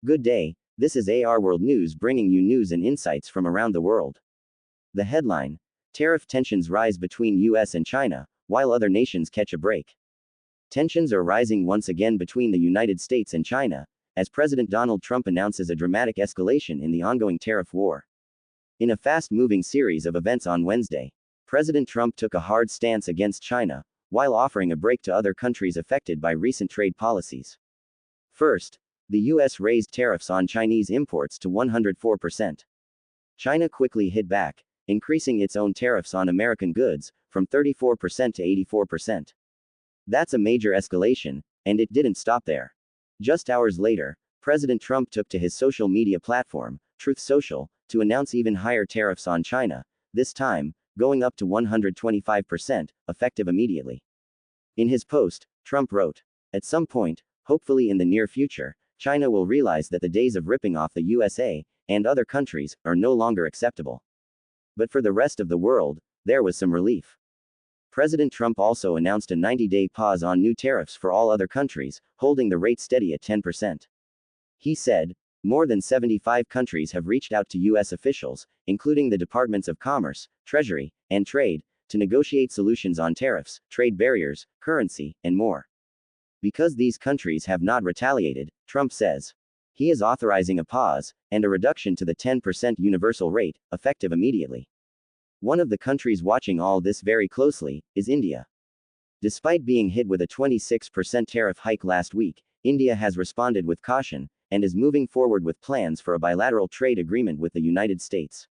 Good day, this is AR World News bringing you news and insights from around the world. The headline: Tariff tensions rise between US and China, while other nations catch a break. Tensions are rising once again between the United States and China, as President Donald Trump announces a dramatic escalation in the ongoing tariff war. In a fast-moving series of events on Wednesday, President Trump took a hard stance against China, while offering a break to other countries affected by recent trade policies. First, the US raised tariffs on Chinese imports to 104%. China quickly hit back, increasing its own tariffs on American goods from 34% to 84%. That's a major escalation, and it didn't stop there. Just hours later, President Trump took to his social media platform, Truth Social, to announce even higher tariffs on China, this time going up to 125%, effective immediately. In his post, Trump wrote, "At some point, hopefully in the near future, China will realize that the days of ripping off the USA and other countries are no longer acceptable." But for the rest of the world, there was some relief. President Trump also announced a 90-day pause on new tariffs for all other countries, holding the rate steady at 10%. He said, "More than 75 countries have reached out to US officials, including the Departments of Commerce, Treasury, and Trade, to negotiate solutions on tariffs, trade barriers, currency, and more. Because these countries have not retaliated," Trump says, he is authorizing a pause and a reduction to the 10% universal rate, effective immediately. One of the countries watching all this very closely is India. Despite being hit with a 26% tariff hike last week, India has responded with caution and is moving forward with plans for a bilateral trade agreement with the United States.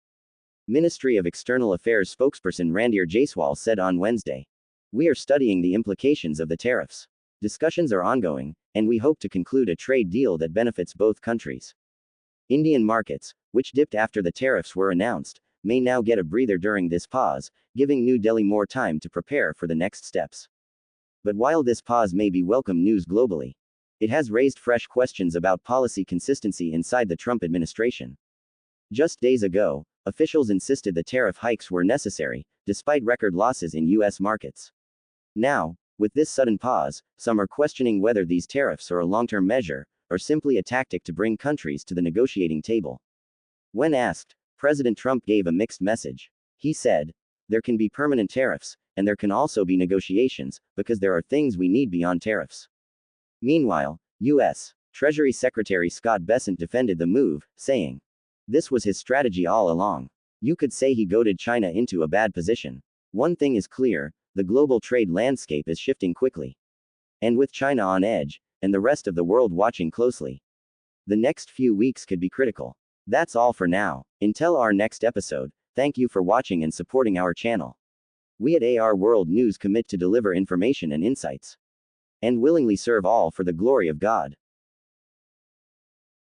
Ministry of External Affairs spokesperson Randhir Jaiswal said on Wednesday, "We are studying the implications of the tariffs. Discussions are ongoing, and we hope to conclude a trade deal that benefits both countries." Indian markets, which dipped after the tariffs were announced, may now get a breather during this pause, giving New Delhi more time to prepare for the next steps. But while this pause may be welcome news globally, it has raised fresh questions about policy consistency inside the Trump administration. Just days ago, officials insisted the tariff hikes were necessary, despite record losses in US markets. Now, with this sudden pause, some are questioning whether these tariffs are a long-term measure, or simply a tactic to bring countries to the negotiating table. When asked, President Trump gave a mixed message. He said, "There can be permanent tariffs, and there can also be negotiations, because there are things we need beyond tariffs." Meanwhile, U.S. Treasury Secretary Scott Bessent defended the move, saying, "This was his strategy all along. You could say he goaded China into a bad position. One thing is clear, the global trade landscape is shifting quickly. And with China on edge, and the rest of the world watching closely, the next few weeks could be critical." That's all for now. Until our next episode, thank you for watching and supporting our channel. We at AR World News commit to deliver information and insights, and willingly serve all for the glory of God.